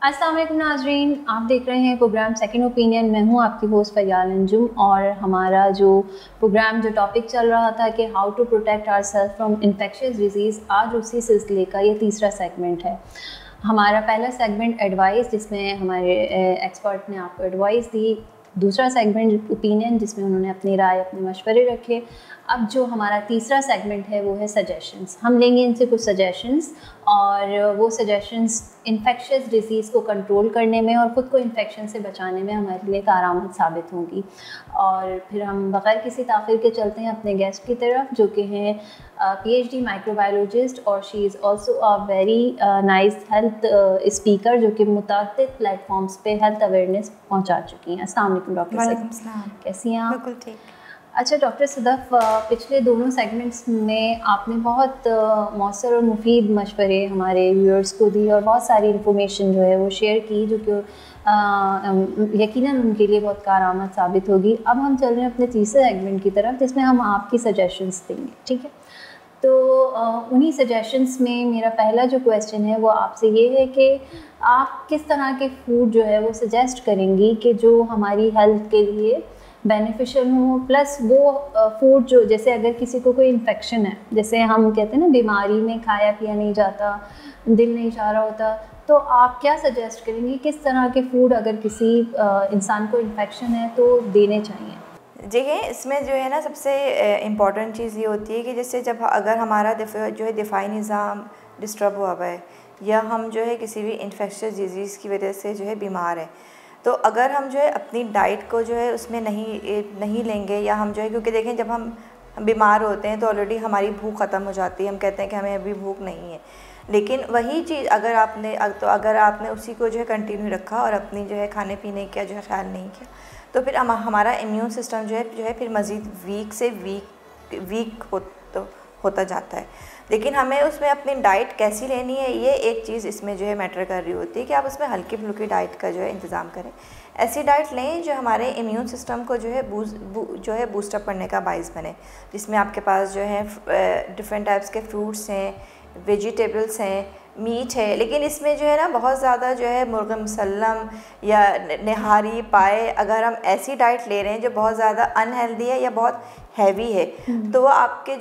अस्सलाम वालेकुम नाज़रीन, आप देख रहे हैं प्रोग्राम सेकंड ओपिनियन। मैं हूं आपकी होस्ट फरियाल अंजुम और हमारा जो टॉपिक चल रहा था कि how to protect ourselves from infectious disease, आज उसी सिलसिले का ये तीसरा सेगमेंट है। हमारा पहला सेगमेंट एडवाइस, जिसमें हमारे एक्सपर्ट ने आपको एडवाइस दी। दूसरा सेगमेंट ओपिनियन, जिसमें उन्होंने अपनी राय, अपने मशवरे रखे। अब जो हमारा तीसरा सेगमेंट है वो है सजेशंस। हम लेंगे इनसे कुछ सजेशंस और वो सजेशंस इन्फेक्शियस डिजीज़ को कंट्रोल करने में और ख़ुद को इन्फेक्शन से बचाने में हमारे लिए कारआमद साबित होंगी। और फिर हम बग़ैर किसी ताख़ीर के चलते हैं अपने गेस्ट की तरफ, जो कि हैं PhD माइक्रोबायोलॉजिस्ट और she is also a very nice health speaker, जो कि मुताबिक प्लेटफॉर्म्स पे हेल्थ अवेयरनेस पहुंचा चुकी हैं। अस्सलाम वालेकुम डॉक्टर सदफ़, कैसी हैं आप? बिल्कुल ठीक। अच्छा डॉक्टर सदफ़, पिछले दोनों सेगमेंट्स में आपने बहुत मौसर और मुफीद मशवरे हमारे व्यूअर्स को दी और बहुत सारी इन्फॉर्मेशन जो है वो शेयर की, जो कि यकीनन उनके लिए बहुत कारआमद साबित होगी। अब हम चल रहे हैं अपने तीसरे सेगमेंट की तरफ, जिसमें हम आपकी सजेशंस देंगे, ठीक है? तो उन्हीं सजेशंस में मेरा पहला जो क्वेश्चन है वो आपसे ये है कि आप किस तरह के फूड जो है वो सजेस्ट करेंगी कि जो हमारी हेल्थ के लिए बेनिफिशियल हो, प्लस वो फूड जो, जैसे अगर किसी को कोई इन्फेक्शन है, जैसे हम कहते हैं ना बीमारी में खाया पिया नहीं जाता, दिल नहीं चाह रहा होता, तो आप क्या सजेस्ट करेंगी किस तरह के फूड अगर किसी इंसान को इन्फेक्शन है तो देने चाहिए? देखिए, इसमें जो है ना सबसे इम्पॉर्टेंट चीज़ ये होती है कि जैसे जब अगर हमारा जो है दिफाई निज़ाम डिस्टर्ब हुआ हुआ है या हम जो है किसी भी इन्फेक्शियस डिजीज़ की वजह से जो है बीमार है, तो अगर हम जो है अपनी डाइट को जो है उसमें नहीं लेंगे, या हम जो है, क्योंकि देखें जब हम बीमार होते हैं तो ऑलरेडी हमारी भूख ख़त्म हो जाती है, हम कहते हैं कि हमें अभी भूख नहीं है। लेकिन वही चीज़ अगर आपने उसी को जो है कंटिन्यू रखा और अपनी जो है खाने पीने का जो है ख्याल नहीं किया, तो फिर हमारा इम्यून सिस्टम जो है फिर मज़ीद वीक से वीक होता जाता है। लेकिन हमें उसमें अपनी डाइट कैसी लेनी है, ये एक चीज़ इसमें जो है मैटर कर रही होती है कि आप उसमें हल्की फुल्की डाइट का जो है इंतज़ाम करें। ऐसी डाइट लें जो हमारे इम्यून सिस्टम को जो है बूस्टअप करने का बाइस बने, जिसमें आपके पास जो है डिफरेंट टाइप्स के फ्रूट्स हैं, वेजिटेबल्स हैं, मीट है। लेकिन इसमें जो है ना बहुत ज़्यादा जो है मुर्ग़ मुसल्लम या निहारी पाए, अगर हम ऐसी डाइट ले रहे हैं जो बहुत ज़्यादा अनहेल्दी है या बहुत हैवी है, तो वो आपके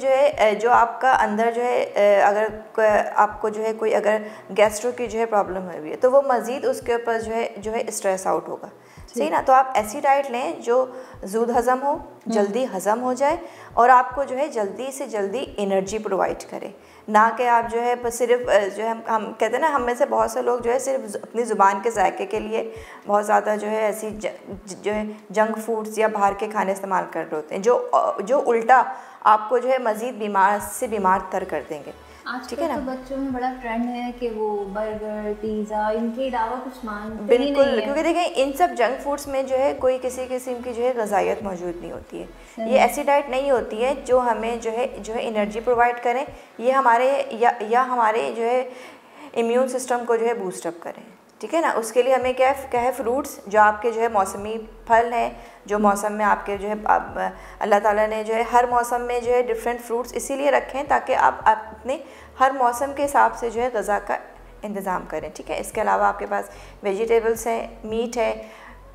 जो आपका अंदर जो है अगर आपको जो है कोई अगर गैस्ट्रो की जो है प्रॉब्लम हुई है, तो वो मज़ीद उसके ऊपर जो है स्ट्रेस आउट होगा। सही ना? तो आप ऐसी डाइट लें जो जूद हज़म हो, जल्दी हज़म हो जाए और आपको जो है जल्दी से जल्दी एनर्जी प्रोवाइड करे, ना कि आप जो है सिर्फ जो है हम कहते हैं ना, हम में से बहुत से लोग जो है सिर्फ अपनी ज़ुबान के जायके के लिए बहुत ज़्यादा जो है ऐसी जो है जंक फूड्स या बाहर के खाने इस्तेमाल कर रहे होते हैं, जो उल्टा आपको जो है मज़ीद बीमार तर कर देंगे। ठीक है ना? तो बच्चों में बड़ा ट्रेंड है कि वो बर्गर, पिज़्ज़ा, इनके अलावा कुछ मांगते ही बिल्कुल नहीं है। क्योंकि देखें इन सब जंक फूड्स में जो है कोई किसी किस्म की जो है ग़िज़ाइयत मौजूद नहीं होती है। ये ऐसी डाइट नहीं होती है जो हमें जो है एनर्जी प्रोवाइड करें, ये हमारे या हमारे जो है इम्यून सिस्टम को जो है बूस्टअप करें। ठीक है ना? उसके लिए हमें क्या है फ्रूट्स जो आपके जो है मौसमी फल हैं, जो मौसम में आपके जो है अल्लाह ताला ने जो है हर मौसम में जो है डिफरेंट फ्रूट्स इसीलिए रखें ताकि आप अपने हर मौसम के हिसाब से जो है ग़िज़ा का इंतज़ाम करें। ठीक है? इसके अलावा आपके पास वेजिटेबल्स हैं, मीट है,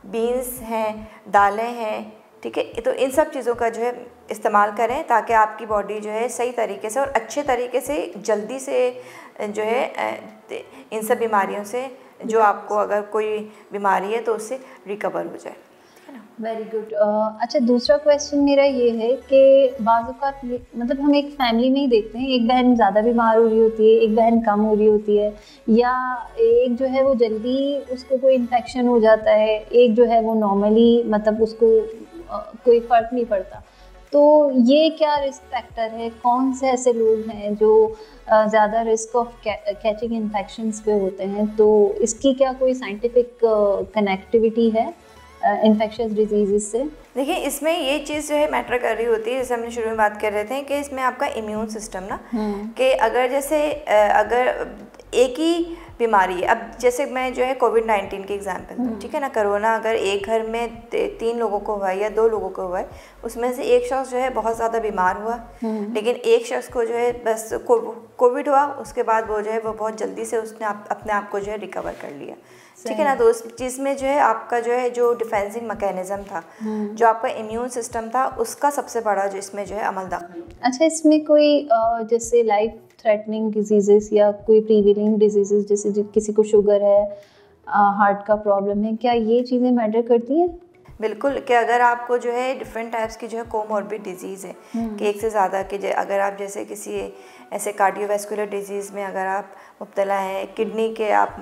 बीन्स हैं, दालें हैं। ठीक है? तो इन सब चीज़ों का जो है इस्तेमाल करें ताकि आपकी बॉडी जो है सही तरीके से और अच्छे तरीके से जल्दी से जो है इन सब बीमारियों से, जो आपको अगर कोई बीमारी है तो उससे रिकवर हो जाए। Very good. अच्छा, दूसरा क्वेश्चन मेरा ये है कि बाज़ औक़ात मतलब हम एक फैमिली में ही देखते हैं, एक बहन ज़्यादा बीमार हो रही होती है, एक बहन कम हो रही होती है, या एक जो है वो जल्दी उसको कोई इन्फेक्शन हो जाता है, एक जो है वो नॉर्मली मतलब उसको कोई फ़र्क नहीं पड़ता। तो ये क्या रिस्क फैक्टर है? कौन से ऐसे लोग हैं जो ज़्यादा रिस्क ऑफ कैचिंग इन्फेक्शंस पे होते हैं? तो इसकी क्या कोई साइंटिफिक कनेक्टिविटी है इन्फेक्शियस डिजीज़ से? देखिए, इसमें ये चीज़ जो है मैटर कर रही होती है, जैसे हमने शुरू में बात कर रहे थे कि इसमें आपका इम्यून सिस्टम ना, कि अगर जैसे अगर एक ही बीमारी है, अब जैसे मैं जो है कोविड-19 की एग्जांपल दूँ, ठीक है ना? कोरोना अगर एक घर में 3 लोगों को हुआ है या 2 लोगों को हुआ है, उसमें से एक शख्स जो है बहुत ज़्यादा बीमार हुआ, लेकिन एक शख्स को जो है बस कोविड हुआ, उसके बाद वो जो है वो बहुत जल्दी से उसने अपने आप को जो है रिकवर कर लिया। ठीक है ना। तो उस चीज़ में जो है आपका जो है जो डिफेंसिंग मैकेनिज्म था, जो आपका इम्यून सिस्टम था, उसका सबसे बड़ा जो इसमें जो है अमल दखल। अच्छा, इसमें कोई जैसे लाइफ थ्रेटनिंग डिजीजेस या कोई प्रीवेलिंग डिजीजेस, जैसे किसी को शुगर है, हार्ट का प्रॉब्लम है, क्या ये चीज़ें मैटर करती हैं? बिल्कुल, कि अगर आपको जो है डिफरेंट टाइप्स की जो है कोमॉर्बिड डिजीज़ है कि एक से ज़्यादा कि अगर आप जैसे किसी ऐसे कार्डियोवैस्कुलर डिजीज़ में अगर आप मुब्तला हैं, किडनी के आप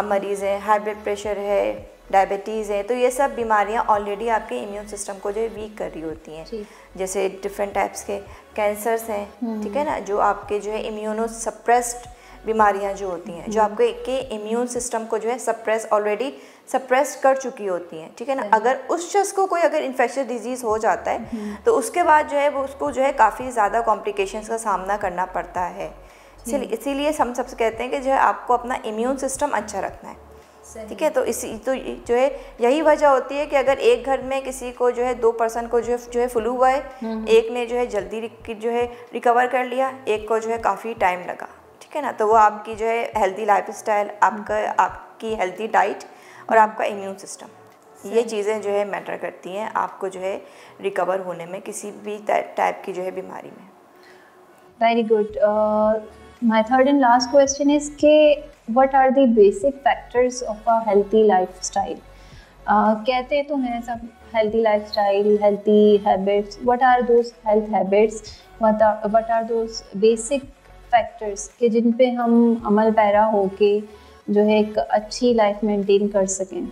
मरीज़ हैं, हाई ब्लड प्रेशर है, डायबिटीज़ है, तो ये सब बीमारियां ऑलरेडी आपके इम्यून सिस्टम को जो है वीक कर रही होती हैं। जैसे डिफरेंट टाइप्स के कैंसर्स हैं, ठीक है ना, जो आपके जो है इम्यूनो सप्रेस्ड बीमारियां जो होती हैं, जो आपके के इम्यून सिस्टम को जो है ऑलरेडी सप्रेस्ड कर चुकी होती हैं, ठीक है ना। अगर उस शख्स को कोई अगर इन्फेक्शियस डिजीज़ हो जाता है तो उसके बाद जो है वो उसको जो है काफ़ी ज़्यादा कॉम्प्लिकेशंस का सामना करना पड़ता है। इसीलिए हम सबसे कहते हैं कि जो है आपको अपना इम्यून सिस्टम अच्छा रखना है, ठीक है। तो जो है यही वजह होती है कि अगर एक घर में किसी को जो है 2 पर्सन को जो है फ्लू हुआ है, एक ने जो है जल्दी जो है रिकवर कर लिया, एक को जो है काफ़ी टाइम लगा, ठीक है ना। तो वो आपकी जो है हेल्दी लाइफस्टाइल, आपकी हेल्दी डाइट और आपका इम्यून सिस्टम, ये चीज़ें जो है मैटर करती हैं आपको जो है रिकवर होने में किसी भी टाइप की जो है बीमारी में। Very good. My third and last question is के what are the basic factors of a healthy lifestyle? कहते तो हैं सब healthy lifestyle, healthy habits, what are those health habits, what are those basic factors कि जिन पे हम अमल para होके जो है एक अच्छी लाइफ मेंटेन कर सकें?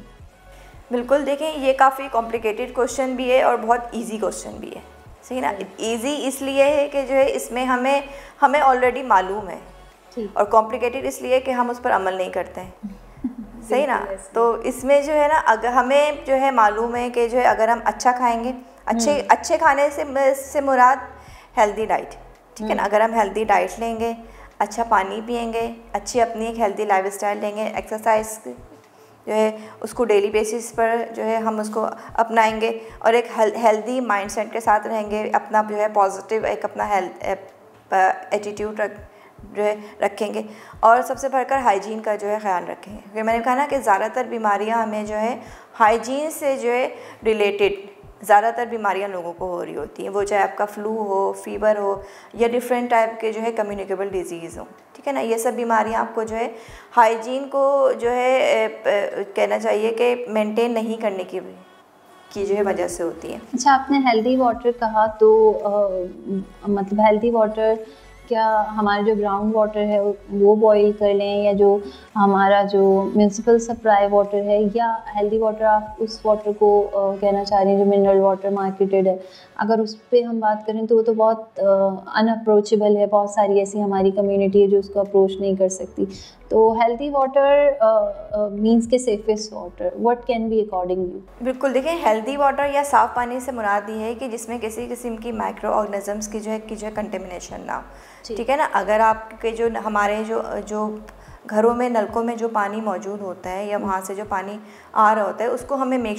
बिल्कुल, देखें ये काफ़ी कॉम्प्लिकेटेड क्वेश्चन भी है और बहुत इजी क्वेश्चन भी है, सही ना। इजी इसलिए है कि जो है इसमें हमें ऑलरेडी मालूम है, और कॉम्प्लिकेटेड इसलिए कि हम उस पर अमल नहीं करते हैं, सही ना। तो इसमें जो है ना, अगर हमें जो है मालूम है कि जो है अगर हम अच्छा खाएंगे, अच्छे खाने से मुराद हेल्दी डाइट, ठीक है ना। अगर हम हेल्दी डाइट लेंगे, अच्छा पानी पिएंगे, अच्छी अपनी एक हेल्दी लाइफस्टाइल लेंगे, एक्सरसाइज जो है उसको डेली बेसिस पर जो है हम उसको अपनाएंगे और एक हेल्दी माइंडसेट के साथ रहेंगे, अपना जो है पॉजिटिव एक अपना एटीट्यूड जो है रखेंगे, और सबसे बढ़कर हाइजीन का जो है ख्याल रखेंगे। क्योंकि मैंने कहा ना कि ज़्यादातर बीमारियां हमें जो है हाइजीन से जो है रिलेटेड ज़्यादातर बीमारियां लोगों को हो रही होती हैं, वो चाहे आपका फ्लू हो, फीवर हो या डिफरेंट टाइप के जो है कम्युनिकेबल डिजीज़ हो, ठीक है ना। ये सब बीमारियां आपको जो है हाइजीन को जो है कहना चाहिए कि मेंटेन नहीं करने की जो है वजह से होती है। अच्छा, आपने हेल्दी वाटर कहा, तो मतलब हेल्दी वाटर क्या हमारा जो ग्राउंड वाटर है वो बॉईल कर लें, या जो हमारा जो म्यूनसिपल सप्लाई वाटर है, या हेल्दी वाटर आप उस वाटर को कहना चाह रही हैं जो मिनरल वाटर मार्केटेड है? अगर उस पर हम बात करें तो वो तो बहुत अनअप्रोचेबल है, बहुत सारी ऐसी हमारी कम्युनिटी है जो उसको अप्रोच नहीं कर सकती। तो हेल्दी वाटर मीन्स के safest water, what can be according you? बिल्कुल, देखिए हेल्दी वाटर या साफ़ पानी से मुराद ये है कि जिसमें किसी किस्म की माइक्रो ऑर्गेनिजम्स की जो है कंटेमिनेशन ना हो, ठीक है ना। अगर आपके जो हमारे जो घरों में नलकों में जो पानी मौजूद होता है या वहाँ से जो पानी आ रहा होता है, उसको हमें मेक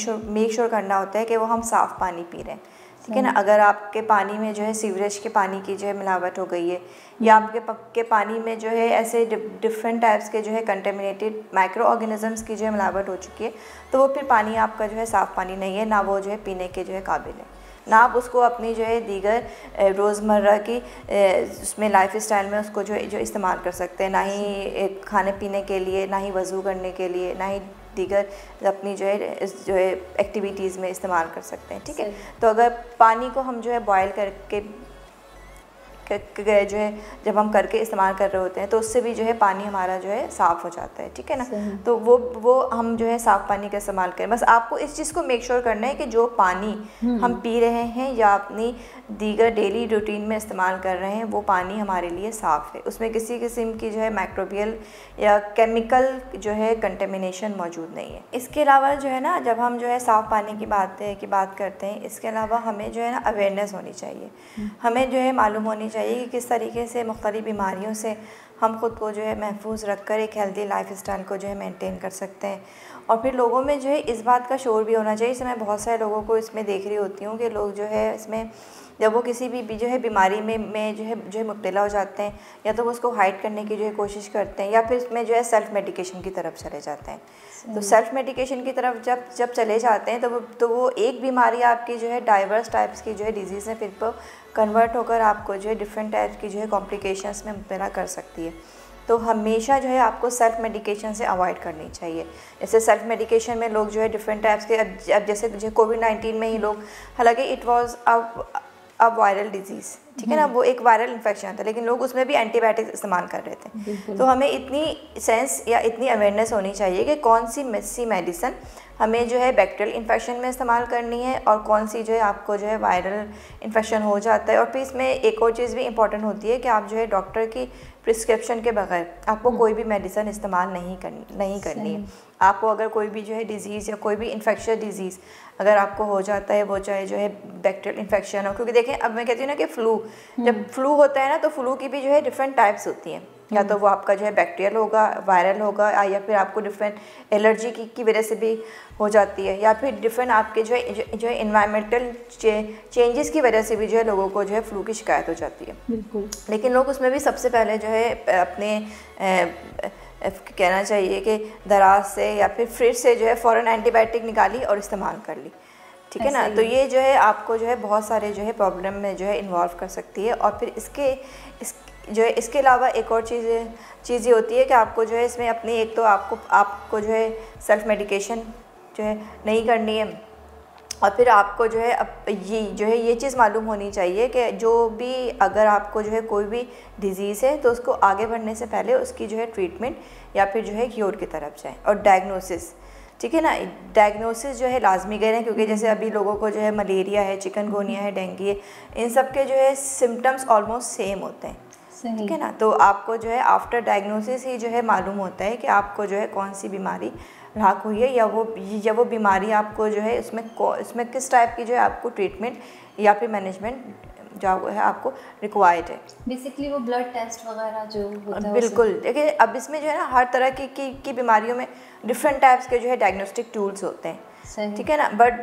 श्योर करना होता है कि वो हम साफ़ पानी पी रहे हैं, ठीक है ना। अगर आपके पानी में जो है सीवरेज के पानी की जो है मिलावट हो गई है, या आपके पानी में जो है ऐसे डिफरेंट टाइप्स के जो है कंटेमिनेटेड माइक्रो ऑर्गेनिजम्स की जो है मिलावट हो चुकी है, तो वो फिर पानी आपका जो है साफ़ पानी नहीं है, ना वो जो है पीने के जो है काबिल है, ना आप उसको अपनी जो है दीगर रोज़मर्रा की उसमें लाइफस्टाइल में उसको जो इस्तेमाल कर सकते हैं, ना ही खाने पीने के लिए, ना ही वज़ू करने के लिए, ना ही दीगर अपनी जो है एक्टिविटीज़ में इस्तेमाल कर सकते हैं, ठीक है। तो अगर पानी को हम जो है बॉयल करके जो है जब हम करके इस्तेमाल कर रहे होते हैं, तो उससे भी जो है पानी हमारा जो है साफ़ हो जाता है, ठीक है ना। तो वो हम जो है साफ़ पानी का इस्तेमाल करें। बस आपको इस चीज़ को मेक श्योर करना है कि जो पानी हम पी रहे हैं या अपनी दीगर डेली रूटीन में इस्तेमाल कर रहे हैं, वो पानी हमारे लिए साफ़ है, उसमें किसी किस्म की जो है माइक्रोबियल या केमिकल जो है कंटेमिनेशन मौजूद नहीं है। इसके अलावा जो है ना, जब हम जो है साफ़ पानी की बात करते हैं, इसके अलावा हमें जो है ना अवेयरनेस होनी चाहिए, हमें जो है मालूम होनी चाहिए कि किस तरीके से मुख्तलिफ़ बीमारियों से हम ख़ुद को जो है महफूज रख कर एक हेल्दी लाइफ स्टाइल को जो है मेंटेन कर सकते हैं। और फिर लोगों में जो है इस बात का शोर भी होना चाहिए। जैसे मैं बहुत सारे लोगों को इसमें देख रही होती हूँ कि लोग जो है इसमें जब वो किसी भी जो है बीमारी में जो है मुब्तला हो जाते हैं, या तो वो उसको हाइड करने की जो है कोशिश करते हैं, या फिर इसमें जो है सेल्फ़ मेडिकेशन की तरफ चले जाते हैं। तो सेल्फ़ मेडिकेशन की तरफ जब चले जाते हैं तो वो एक बीमारी आपकी जो है डाइवर्स टाइप्स की जो है डिजीज़ है फिर वो कन्वर्ट होकर आपको जो है डिफरेंट टाइप्स की जो है कॉम्प्लिकेशंस में मुब्तला कर सकती है। तो हमेशा जो है आपको सेल्फ़ मेडिकेशन से अवॉइड करनी चाहिए। जैसे सेल्फ़ मेडिकेशन में लोग जो है डिफरेंट टाइप्स के अब जैसे कोविड-19 में ही लोग, हालांकि it was a viral disease, ठीक है ना, वो एक वायरल इन्फेक्शन था, लेकिन लोग उसमें भी एंटीबायोटिक्स इस्तेमाल कर रहे थे। तो हमें इतनी सेंस या इतनी अवेयरनेस होनी चाहिए कि कौन सी मेडिसिन हमें जो है बैक्टीरियल इन्फेक्शन में इस्तेमाल करनी है और कौन सी जो है आपको जो है वायरल इन्फेक्शन हो जाता है। और फिर इसमें एक और चीज़ भी इम्पॉर्टेंट होती है कि आप जो है डॉक्टर की प्रिस्क्रिप्शन के बगैर आपको कोई भी मेडिसिन इस्तेमाल नहीं करनी है। आपको अगर कोई भी जो है डिज़ीज़ या कोई भी इन्फेक्शियस डिज़ीज़ अगर आपको हो जाता है, वो चाहे जो है बैक्टीरियल इन्फेक्शन हो, क्योंकि देखें अब मैं कहती हूँ ना कि जब फ्लू होता है ना तो फ्लू की भी जो है डिफरेंट टाइप्स होती हैं। या तो वो आपका जो है बैक्टीरियल होगा, वायरल होगा, या फिर आपको डिफरेंट एलर्जी की वजह से भी हो जाती है, या फिर डिफरेंट आपके जो है इन्वायरमेंटल चेंजेस की वजह से भी जो है लोगों को जो है फ्लू की शिकायत हो जाती है। बिल्कुल। लेकिन लोग उसमें भी सबसे पहले जो है अपने कहना चाहिए कि दराज से या फिर फ्रिज से जो है फ़ौरन एंटीबायोटिक निकाली और इस्तेमाल कर ली, ठीक है ना। तो ये जो है आपको जो है बहुत सारे जो है प्रॉब्लम में जो है इन्वॉल्व कर सकती है। और फिर इसके अलावा एक और चीज़ ये होती है कि आपको जो है इसमें अपनी एक तो आपको जो है सेल्फ़ मेडिकेशन जो है नहीं करनी है, और फिर आपको जो है ये चीज़ मालूम होनी चाहिए कि जो भी अगर आपको जो है कोई भी डिज़ीज़ है तो उसको आगे बढ़ने से पहले उसकी जो है ट्रीटमेंट या फिर जो है क्योर की तरफ जाए। और डायग्नोसिस, ठीक है ना, डायग्नोसिस जो है लाजमी करें, क्योंकि जैसे अभी लोगों को जो है मलेरिया है, चिकनगुनिया है, डेंगू है, इन सब के जो है सिम्टम्स ऑलमोस्ट सेम होते हैं, ठीक है ना। तो आपको जो है आफ्टर डायग्नोसिस ही जो है मालूम होता है कि आपको जो है कौन सी बीमारी लाक हुई है, या वो बीमारी आपको जो है इसमें किस टाइप की जो है आपको ट्रीटमेंट या फिर मैनेजमेंट जो है आपको रिक्वायर्ड है। बेसिकली वो ब्लड टेस्ट वगैरह जो होता है। बिल्कुल, देखिए अब इसमें जो है ना हर तरह की बीमारियों में डिफरेंट टाइप्स के जो है डायग्नोस्टिक टूल्स होते हैं, ठीक है ना। बट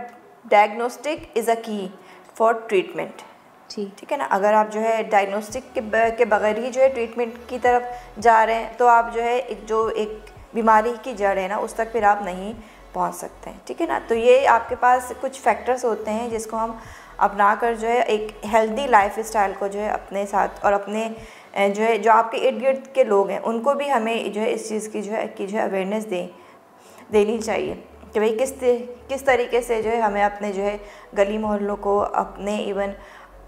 डायग्नोस्टिक इज़ अ की फॉर ट्रीटमेंट, ठीक है ना। अगर आप जो है डायग्नोस्टिक के बगैर ही जो है ट्रीटमेंट की तरफ जा रहे हैं तो आप जो है एक बीमारी की जड़ है ना उस तक फिर आप नहीं पहुंच सकते हैं, ठीक है ना। तो ये आपके पास कुछ फैक्टर्स होते हैं जिसको हम अपना कर जो है एक हेल्दी लाइफ स्टाइल को जो है अपने साथ और अपने जो आपके इर्द गिर्द के लोग हैं उनको भी हमें जो है इस चीज़ की जो है अवेयरनेस देनी चाहिए कि भाई किस तरीके से जो है हमें अपने जो है गली मोहल्लों को,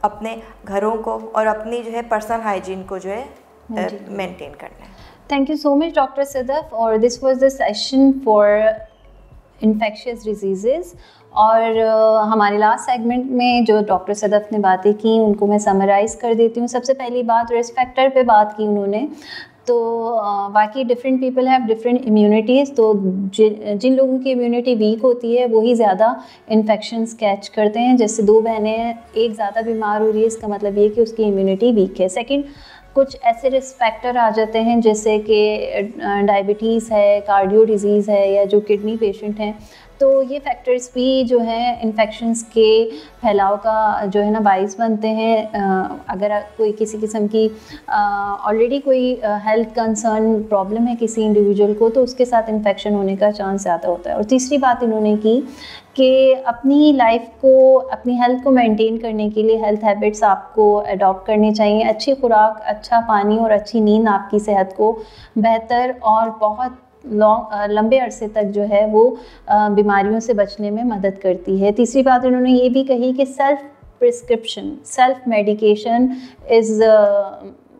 अपने घरों को और अपनी जो है पर्सनल हाइजीन को जो है मेंटेन करना है। Thank you so much, Dr. Sadaf, or this was the session for infectious diseases. और हमारे लास्ट सेगमेंट में जो डॉक्टर सदफ़ ने बातें की उनको मैं समराइज़ कर देती हूँ। सबसे पहली बात रिस्क फैक्टर पे बात की उन्होंने, तो बाकी different people have different immunities, तो जिन लोगों की इम्यूनिटी वीक होती है वही ज़्यादा इन्फेक्शंस कैच करते हैं। जैसे दो बहनें हैं, एक ज़्यादा बीमार हो रही है, इसका मतलब ये कि उसकी इम्यूनिटी वीक है। सेकंड, कुछ ऐसे रिस्क फैक्टर आ जाते हैं जैसे कि डायबिटीज़ है, कार्डियो डिजीज़ है, या जो किडनी पेशेंट हैं, तो ये फैक्टर्स भी जो है इन्फेक्शंस के फैलाव का जो है ना बाइस बनते हैं। अगर कोई किसी किस्म की ऑलरेडी कोई हेल्थ कंसर्न प्रॉब्लम है किसी इंडिविजुअल को, तो उसके साथ इन्फेक्शन होने का चांस ज़्यादा होता है। और तीसरी बात इन्होंने की कि अपनी लाइफ को, अपनी हेल्थ को मेंटेन करने के लिए हेल्थ हैबिट्स आपको अडॉप्ट करनी चाहिए। अच्छी खुराक, अच्छा पानी और अच्छी नींद आपकी सेहत को बेहतर और बहुत लंबे अरसे तक जो है वो बीमारियों से बचने में मदद करती है। तीसरी बात इन्होंने ये भी कही कि self prescription, self medication is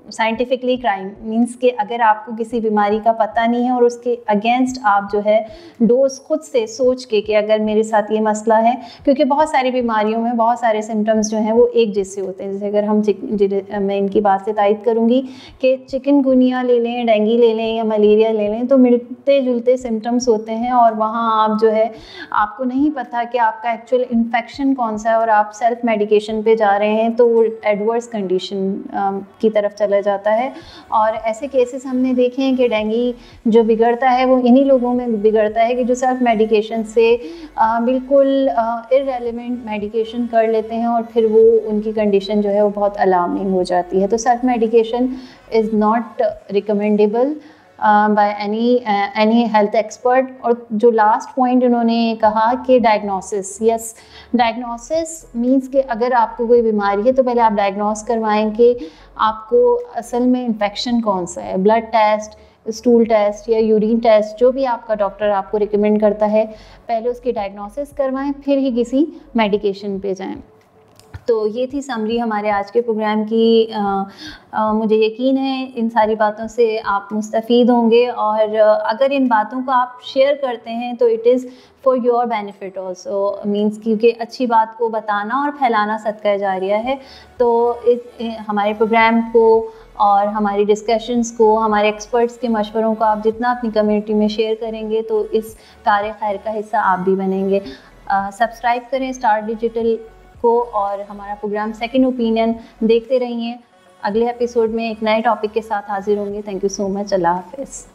scientifically crime, means कि अगर आपको किसी बीमारी का पता नहीं है और उसके अगेंस्ट आप जो है डोज खुद से सोच के कि अगर मेरे साथ ये मसला है, क्योंकि बहुत सारी बीमारियों में बहुत सारे सिम्टम्स जो हैं वो एक जैसे होते हैं। जैसे अगर हम मैं इनकी बात से तायद करूँगी कि चिकनगुनिया ले लें, डेंगू ले लें या मलेरिया ले लें, तो मिलते जुलते सिम्टम्स होते हैं और वहाँ आप जो है आपको नहीं पता कि आपका एक्चुअल इन्फेक्शन कौन सा है और आप सेल्फ मेडिकेशन पे जा रहे हैं, तो वो एडवर्स कंडीशन की तरफ चला चला जाता है। और ऐसे केसेस हमने देखे हैं कि डेंगू जो बिगड़ता है वो इन्हीं लोगों में बिगड़ता है कि जो सेल्फ मेडिकेशन से बिल्कुल इररेलेवेंट मेडिकेशन कर लेते हैं और फिर वो उनकी कंडीशन जो है वो बहुत अलार्मिंग हो जाती है। तो self medication is not recommendable by any health expert. और जो लास्ट पॉइंट उन्होंने कहा कि डायग्नोसिस, यस, डायग्नोसिस मींस कि अगर आपको कोई बीमारी है तो पहले आप डायग्नोस करवाएं कि आपको असल में इन्फेक्शन कौन सा है। ब्लड टेस्ट, स्टूल टेस्ट या यूरिन टेस्ट जो भी आपका डॉक्टर आपको रिकमेंड करता है, पहले उसकी डायग्नोसिस करवाएं, फिर ही किसी मेडिकेशन पे जाएं। तो ये थी समरी हमारे आज के प्रोग्राम की। मुझे यकीन है इन सारी बातों से आप मुस्तफ़ीद होंगे, और अगर इन बातों को आप शेयर करते हैं तो it is for your benefit also, means क्योंकि अच्छी बात को बताना और फैलाना सदका जारिया है। तो हमारे प्रोग्राम को और हमारी डिस्कशंस को, हमारे एक्सपर्ट्स के मशवरों को आप जितना अपनी कम्युनिटी में शेयर करेंगे तो इस कार्य खैर का हिस्सा आप भी बनेंगे। सब्सक्राइब करें स्टार डिजिटल को और हमारा प्रोग्राम सेकंड ओपिनियन देखते रहिए। अगले एपिसोड में एक नए टॉपिक के साथ हाजिर होंगे। Thank you so much. अल्लाह हाफिज़।